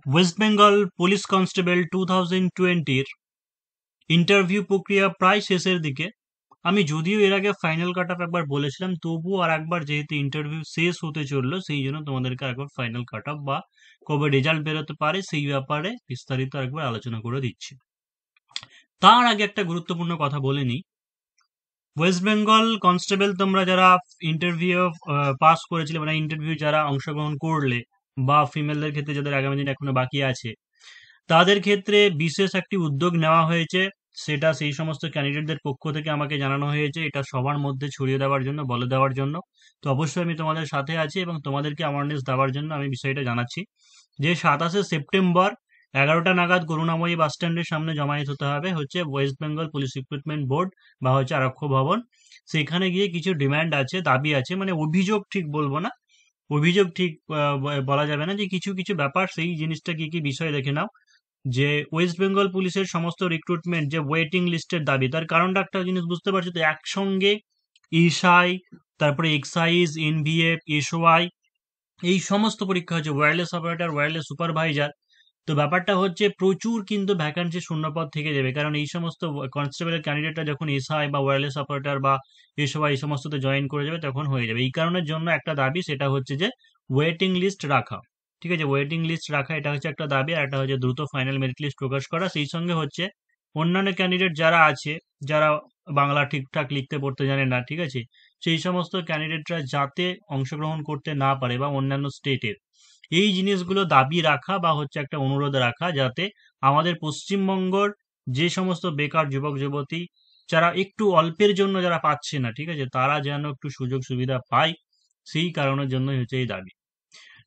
West Bengal police constable 2020-র interview প্রক্রিয়া প্রায় শেষের দিকে। আমি যদিও এর আগে ফাইনাল কাট অফ একবার বলেছিলাম, তবুও আর একবার যেহেতু ইন্টারভিউ শেষ হতে চললো, সেই জন্য তোমাদেরকে একবার ফাইনাল কাট অফ বা কবে রেজাল্ট বেরোতে পারে সেই ব্যাপারে বিস্তারিত একবার আলোচনা করে দিচ্ছি। তার আগে একটা গুরুত্বপূর্ণ কথা বলে নিই। ওয়েস্ট বেঙ্গল কনস্টেবল তোমরা যারা ইন্টারভিউ পাস করেছিলে, মানে ইন্টারভিউ যারা অংশগ্রহণ করলে, বা ফিমেলদের ক্ষেত্রে যাদের আগামী দিন এখনো বাকি আছে, তাদের ক্ষেত্রে বিশেষ একটি উদ্যোগ নেওয়া হয়েছে। সেটা সেই সমস্ত ক্যান্ডিডেটদের পক্ষ থেকে আমাকে জানানো হয়েছে, এটা সবার মধ্যে ছড়িয়ে দেওয়ার জন্য, বলে দেওয়ার জন্য। তো অবশ্যই আমি তোমাদের সাথে আছি এবং তোমাদেরকে অ্যাওয়ারনেস দেওয়ার জন্য আমি বিষয়টা জানাচ্ছি যে 27শে সেপ্টেম্বর 11টা নাগাদ করুণাময়ী বাস স্ট্যান্ডের সামনে জমায়েত হতে হবে হচ্ছে West Bengal police recruitment board বা হচ্ছে আরক্ষ ভবন। সেখানে গিয়ে কিছু ডিমান্ড আছে, দাবি আছে, মানে অভিযোগ ঠিক বলবো না, অভিযোগ ঠিক বলা যাবে না, যে কিছু কিছু ব্যাপার, সেই জিনিসটা কি কি বিষয় দেখে নাও। যে ওয়েস্ট বেঙ্গল পুলিশের সমস্ত রিক্রুটমেন্ট যে ওয়েটিং লিস্টের দাবি, তার কারণটা একটা জিনিস বুঝতে পারছো তো, একসঙ্গে ইসাই, তারপরে এক্সাইজ, এনভিএফ, এসওআই, এই সমস্ত পরীক্ষা হচ্ছে, ওয়্যারলেস অপারেটর, ওয়্যারলেস সুপারভাইজার। তো ব্যাপারটা হচ্ছে প্রচুর কিন্তু ভ্যাকান্সি শূন্যপদ থেকে যাবে, কারণ এই সমস্ত কনস্টেবলের ক্যান্ডিডেটরা যখন এসআই বা ওয়্যারলেস অপারেটর বা এসওআই এই সমস্ততে জয়েন করে যাবে তখন হয়ে যাবে। এই কারণের জন্য একটা দাবি, সেটা হচ্ছে যে ওয়েটিং লিস্ট রাখা। ঠিক আছে, ওয়েটিং লিস্ট রাখা এটা হচ্ছে একটা দাবি, আর একটা হচ্ছে দ্রুত ফাইনাল মেরিট লিস্ট প্রকাশ করা। সেই সঙ্গে হচ্ছে অন্যান্য ক্যান্ডিডেট যারা আছে, যারা বাংলা ঠিকঠাক লিখতে পড়তে জানে না, ঠিক আছে, সেই সমস্ত ক্যান্ডিডেটরা যাতে অংশগ্রহণ করতে না পারে, বা অন্যান্য স্টেটের, এই জিনিসগুলো দাবি রাখা বা হচ্ছে একটা অনুরোধ রাখা, যাতে আমাদের পশ্চিমবঙ্গর যে সমস্ত বেকার যুবক যুবতী যারা একটু অল্পের জন্য যারা পাচ্ছে না, ঠিক আছে, তারা যেন একটু সুযোগ সুবিধা পায়, সেই কারণের জন্যই হচ্ছে এই দাবি।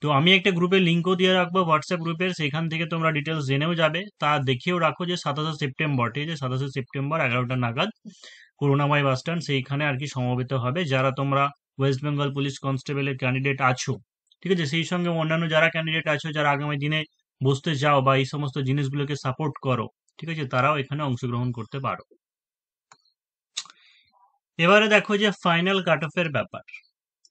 তো আমি একটা গ্রুপের লিঙ্কও দিয়ে রাখবো, হোয়াটসঅ্যাপ গ্রুপের, সেখান থেকে তোমরা ডিটেলস জেনেও যাবে। তা দেখেও রাখো যে 27শে সেপ্টেম্বর, ঠিক আছে, 27শে সেপ্টেম্বর 11টা নাগাদ করুণাময় বাস স্ট্যান্ড, সেইখানে আর কি সমবেত হবে যারা তোমরা ওয়েস্ট বেঙ্গল পুলিশ কনস্টেবলের ক্যান্ডিডেট আছো। ঠিক আছে, সেই সঙ্গে অন্যান্য যারা ক্যান্ডিডেট আছো, যারা আগামী দিনে বসতে চাও বা এই সমস্ত জিনিসগুলোকে সাপোর্ট করো, ঠিক আছে, তারাও এখানে অংশগ্রহণ করতে পারো। এবারে দেখো যে ফাইনাল কাট অফের ব্যাপার,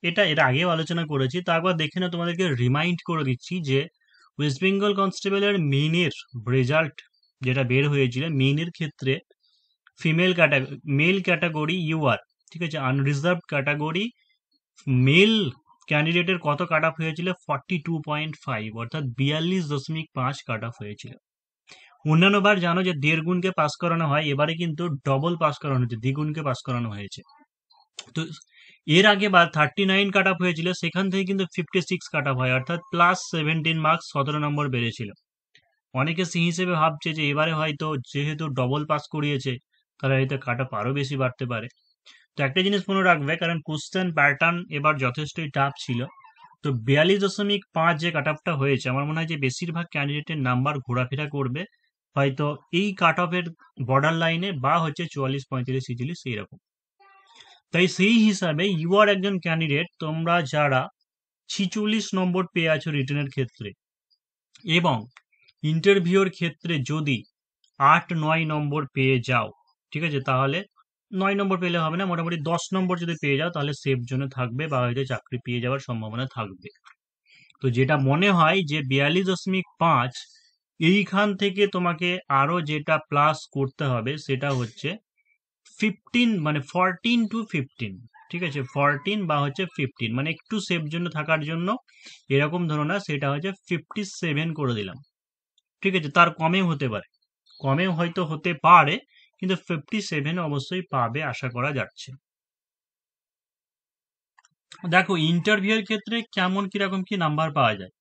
এটা এর আগেও আলোচনা করেছি, তা একবার দেখে না, তোমাদেরকে রিমাইন্ড করে দিচ্ছি যে ওয়েস্ট বেঙ্গল কনস্টেবলের মেইনের রেজাল্ট যেটা বের হয়েছিল, মেইনের ক্ষেত্রে female category, male category UR, ঠিক আছে, আনরিজার্ভ ক্যাটাগরি মেল ক্যান্ডিডেটের কত কাট অফ হয়েছিল, 42.5, অর্থাৎ 42.5 কাট অফ হয়েছিল। অন্যান্য বার জানো যে 1.5 গুণকে পাস করানো হয়, এবারে কিন্তু ডবল পাস করানো হয়েছে, দ্বিগুণকে পাস করানো হয়েছে। তো এর আগে বার 39 কাট অফ হয়েছিল, সেখান থেকে কিন্তু 56 কাট অফ হয়, অর্থাৎ +17 মার্কস, 17 নম্বর বেড়েছিল। অনেকে সেই হিসেবে ভাবছে যে এবারে হয়তো যেহেতু ডবল পাস করিয়েছে, তাহলে হয়তো কাট অফ আরো বেশি বাড়তে পারে। তো একটা জিনিস মনে রাখবে, কারণ কোশ্চেন প্যাটার্ন এবার যথেষ্টই টাফ ছিল। তো 42.5 যে কাট অফটা হয়েছে, আমার মনে হয় যে বেশিরভাগ ক্যান্ডিডেটের নাম্বার ঘোরাফেরা করবে হয়তো এই কাট অফের বর্ডার লাইনে, বা হচ্ছে 44, 45, 46 এইরকম। তাই সেই হিসাবে ইউ আর একজন ক্যান্ডিডেট, তোমরা যারা 46 নম্বর পেয়ে আছো রিটেনের ক্ষেত্রে, এবং ইন্টারভিউর ক্ষেত্রে যদি 8, 9 নম্বর পেয়ে যাও, ঠিক আছে, তাহলে 9 নম্বর পেলে হবে না, মোটামুটি 10 নম্বর যদি পেয়ে যাও তাহলে সেফ জোনে থাকবে, বা হয়তো চাকরি পেয়ে যাওয়ার সম্ভাবনা থাকবে। তো যেটা মনে হয় যে 42.5, এইখান থেকে তোমাকে আরো যেটা প্লাস করতে হবে সেটা হচ্ছে 15, মানে 14 to 15, ঠিক আছে, 14 বা হচ্ছে 15, মানে একটু সেফ জন্য থাকার জন্য এরকম ধরো না, সেটা হচ্ছে 57 করে দিলাম। ঠিক আছে, তার কমেও হতে পারে, কমেও হয়তো হতে পারে, কিন্তু 57 অবশ্যই পাবে আশা করা যাচ্ছে। দেখো ইন্টারভিউ এর ক্ষেত্রে কেমন কিরকম কি নাম্বার পাওয়া যায়।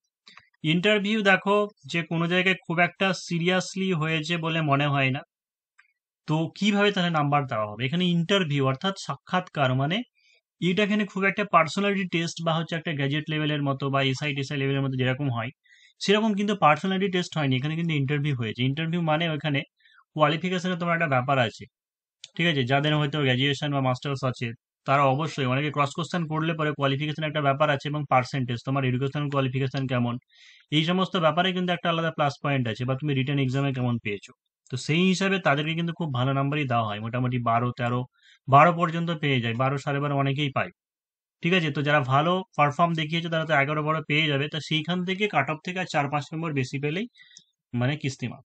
ইন্টারভিউ দেখো যে কোনো জায়গায় খুব একটা সিরিয়াসলি হয়েছে বলে মনে হয় না। তো কিভাবে তাহলে নাম্বার দেওয়া হবে, এখানে ইন্টারভিউ অর্থাৎ সাক্ষাৎকার, মানে এটা এখানে খুব একটা পার্সোনালিটি টেস্ট বা হচ্ছে একটা গ্যাজেট লেভেলের মতো বা এসআই টেসআই লেভেলের মতো যেরকম হয়, সেরকম কিন্তু পার্সোনালিটি টেস্ট হয়নি, এখানে কিন্তু ইন্টারভিউ হয়েছে। ইন্টারভিউ মানে ওখানে কোয়ালিফিকেশনের তোমার একটা ব্যাপার আছে, ঠিক আছে, যাদের হয়তো গ্র্যাজুয়েশন বা মাস্টার্স আছে, তারা অবশ্যই, অনেকে ক্রস কোশ্চেন করলে পরে কোয়ালিফিকেশন একটা ব্যাপার আছে, এবং পার্সেন্টেজ, তোমার এডুকেশনাল কোয়ালিফিকেশন কেমন, এই সমস্ত ব্যাপারে কিন্তু একটা আলাদা প্লাস পয়েন্ট আছে, বা তুমি রিটেন এক্সামে কেমন পেয়েছো। তো সেই হিসাবে তাদেরকে কিন্তু খুব ভালো নাম্বারই দেওয়া হয়, মোটামুটি 12, 13, 12 পর্যন্ত পেয়ে যায়, 12, 12.5 অনেকেই পায়। ঠিক আছে? তো যারা ভালো পারফর্ম দেখিয়েছে তারা তো 11-12 পেয়ে যাবে। তো সেইখান থেকে কাট অফ থেকে আর 4-5 নম্বর বেশি পেলেই মানে কিস্তি মাফ।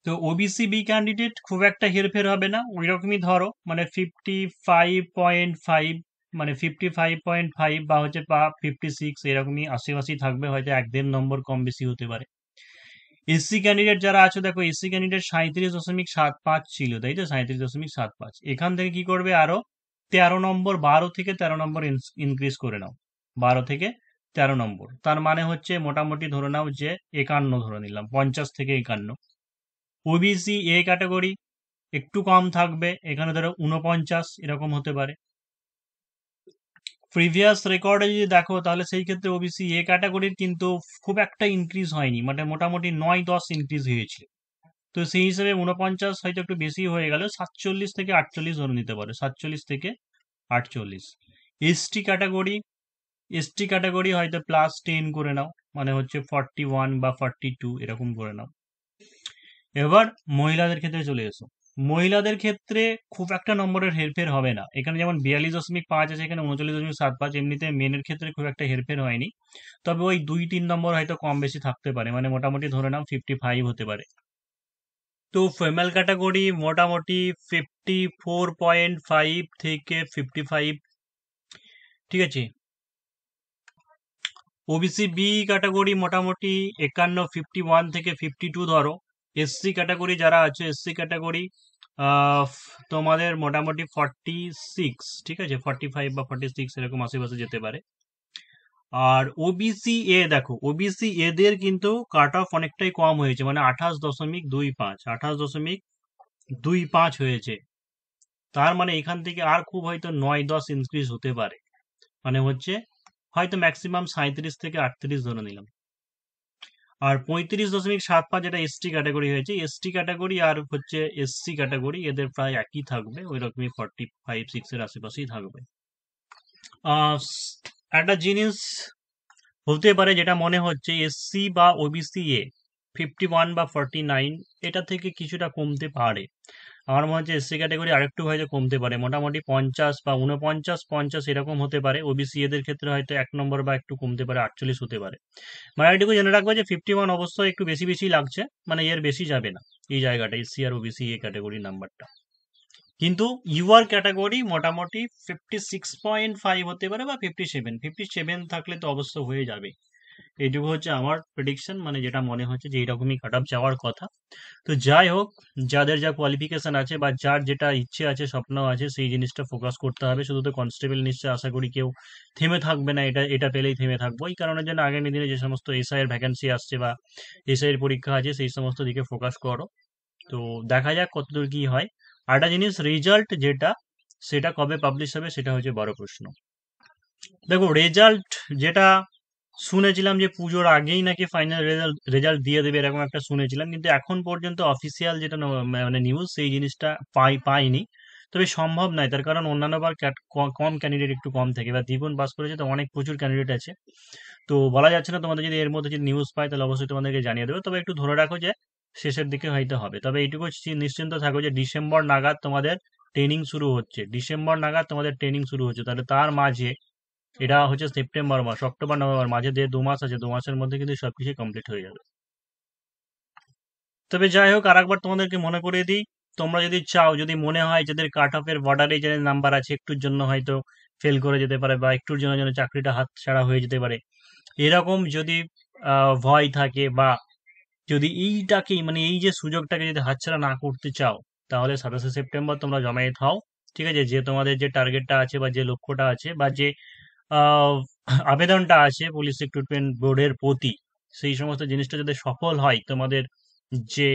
তো ওবিসি বি ক্যান্ডিডেট খুব একটা হেরফের হবে না, ওই রকমই ধরো মানে 55.5, মানে 55.5 বা হচ্ছে 56 এরকমই আশেপাশেই থাকবে, হয়তো 1-1.5 নম্বর কম বেশি হতে পারে। এসসি ক্যান্ডিডেট যারা আছে, দেখো এসসি ক্যান্ডিডেট 37.75 ছিল, তাই তো? 37.75, এখান থেকে কি করবে আরো 13 নম্বর, 12 থেকে 13 নম্বর ইনক্রিজ করে নাও। 12 থেকে 13 নম্বর, তার মানে হচ্ছে মোটামুটি ধরে নাও যে 51 ধরে নিলাম, 50 থেকে 51। ওবিসি এ ক্যাটাগরি একটু কম থাকবে, এখানে ধরো 49 এরকম হতে পারে। প্রিভিয়াস রেকর্ডে যদি দেখো তাহলে সেই ক্ষেত্রে ওবিসি এ ক্যাটাগরির কিন্তু খুব একটা ইনক্রিজ হয়নি, মানে মোটামুটি 9-10 ইনক্রিজ হয়েছে। তো সেই হিসেবে 49 হয়তো একটু বেশি হয়ে গেল, 47 থেকে 48 ধরে নিতে পারে, 47 থেকে 48। এসটি ক্যাটাগরি হয়তো +10 করে নাও, মানে হচ্ছে 41 বা 42 এরকম করে নাও। এবার মহিলাদের ক্ষেত্রে চলে এসো। মহিলাদের ক্ষেত্রে খুব একটা নম্বরের হেরফের হবে না, এখানে যেমন 42.5 আছে, এখানে 39.75, এমনিতে মেনের ক্ষেত্রে খুব একটা হেরফের হয়নি। তবে ওই 2-3 নম্বর হয়তো কম বেশি থাকতে পারে, মানে মোটামুটি ধরে নাও 55 হতে পারে। তো ফিমেল ক্যাটাগরি মোটামুটি 54.5 থেকে 55, ঠিক আছে। ওবিসি বি ক্যাটাগরি মোটামুটি 51 থেকে 52 ধরো। এসসি ক্যাটাগরি যারা আছে, এসসি ক্যাটাগরি তোমাদের মোটামুটি 46, ঠিক আছে, 45 বা 46 এরকম আশেপাশে যেতে পারে। আর ওবিসি এ দেখো, ওবিসি এদের কিন্তু কাট অফ অনেকটাই কম হয়েছে, মানে 28.25 হয়েছে। তার মানে এখান থেকে আর খুব হয়তো 9-10 ইনক্রিজ হতে পারে, মানে হচ্ছে হয়তো ম্যাক্সিমাম 37 থেকে 38 ধরে নিলাম। আর 35.75 যেটা এসটি ক্যাটাগরি হয়েছে, এসটি ক্যাটাগরি আর হচ্ছে এসসি ক্যাটাগরি এদের প্রায় একই থাকবে, ওই রকমই 45-6 এর আশেপাশেই থাকবে। আহ, একটা জিনিস হতে পারে যেটা মনে হচ্ছে এসসি বা ওবিসি এ 51 বা 49 এটা থেকে কিছুটা কমতে পারে। আমার মনে হচ্ছে এসসি ক্যাটাগরি আরেকটু হয়তো কমতে পারে, মোটামুটি 50 বা 49-50 এরকম হতে পারে। ওবিসি এদের ক্ষেত্রে হয়তো 1 নম্বর বা একটু কমতে পারে, 48 হতে পারে। মানে এটুকু জেনে রাখবো যে 51 অবশ্যই একটু বেশি বেশি লাগছে, মানে এর বেশি যাবে না এই জায়গাটা, এসসি আর ওবিসি এ ক্যাটাগরি নাম্বারটা। কিন্তু ইউআর ক্যাটাগরি মোটামুটি 56.5 হতে পারে বা 57 থাকলে তো অবশ্য হয়ে যাবে। এইটুকু হচ্ছে আমার প্রেডিকশন, মানে যেটা মনে হচ্ছে যে এইরকমই কাট অফ যাওয়ার কথা। তো যাই হোক, যাদের যা কোয়ালিফিকেশন আছে বা যার যেটা ইচ্ছে আছে, স্বপ্ন আছে, সেই জিনিসটা ফোকাস করতে হবে। শুধু তো কনস্টেবল নিশ্চয় আশা করি কেউ থেমে থাকবে না, এটা এটা পেলেই থেমে থাকবো। এই কারণের জন্য আগামী দিনে যে সমস্ত এসআই এর ভ্যাকেন্সি আসছে বা এসআই এর পরীক্ষা আছে, সেই সমস্ত দিকে ফোকাস করো। তো দেখা যাক কতদূর কি হয়। আরেকটা জিনিস, রেজাল্ট যেটা, সেটা কবে পাবলিশ হবে সেটা হচ্ছে বড় প্রশ্ন। দেখো রেজাল্ট যেটা শুনেছিলাম যে পুজোর আগেই নাকি ফাইনাল রেজাল্ট রেজাল্ট দিয়ে দেবে, এরকম একটা শুনেছিলাম, কিন্তু এখন পর্যন্ত অফিসিয়াল যেটা মানে নিউজ, সেই জিনিসটা পাইনি। তবে সম্ভব নয়, তার কারণ অন্যান্য বার কম ক্যান্ডিডেট একটু কম থাকে, বা দ্বিগুণ পাস করেছে তো অনেক প্রচুর ক্যান্ডিডেট আছে। তো বলা যাচ্ছে না, তোমাদের যদি এর মধ্যে যদি নিউজ পাই তাহলে অবশ্যই তোমাদেরকে জানিয়ে দেবে। তবে একটু ধরে রাখো যে শেষের দিকে হয়তো হবে। তবে এইটুকু নিশ্চিন্ত থাকো যে ডিসেম্বর নাগাদ তোমাদের ট্রেনিং শুরু হচ্ছে, ডিসেম্বর নাগাদ তোমাদের ট্রেনিং শুরু হচ্ছে। তাহলে তার মাঝে, এটা হচ্ছে সেপ্টেম্বর মাস, অক্টোবর নভেম্বর, মাঝে যে 2 মাস আছে, 2 মাসের মধ্যে কিন্তু সবকিছু কমপ্লিট হয়ে যাবে। তবে যাই হোক, আরেকবার তোমাদেরকে মনে করিয়ে দিই, তোমরা যদি চাও, যদি মনে হয় যাদের কাট অফের বর্ডারে যে নাম্বার আছে, একটুর জন্য হয়তো ফেল করে যেতে পারে বা একটুর জন্য যেন চাকরিটা হাতছাড়া হয়ে যেতে পারে, এরকম যদি ভয় থাকে, বা যদি এইটাকেই মানে এই যে সুযোগটাকে যদি হাতছাড়া না করতে চাও, তাহলে 27 সেপ্টেম্বর তোমরা জমায়েত হও। ঠিক আছে, যে তোমাদের যে টার্গেটটা আছে বা যে লক্ষ্যটা আছে বা যে আহ, আবেদনটা আছে পুলিশ রিক্রুটমেন্ট বোর্ডের প্রতি, সেই সমস্ত জিনিসটা যাতে সফল হয়, তোমাদের যে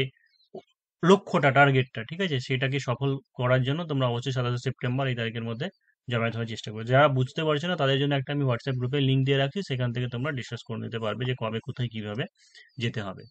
লক্ষ্যটা, টার্গেটটা, ঠিক আছে, সেটাকে সফল করার জন্য তোমরা অবশ্যই 27 সেপ্টেম্বর এই তারিখের মধ্যে জমায়েত হওয়ার চেষ্টা করো। যারা বুঝতে পারছো না তাদের জন্য একটা আমি হোয়াটসঅ্যাপ গ্রুপে লিঙ্ক দিয়ে রাখছি, সেখান থেকে তোমরা ডিসকাস করে নিতে পারবে যে কবে কোথায় কিভাবে যেতে হবে।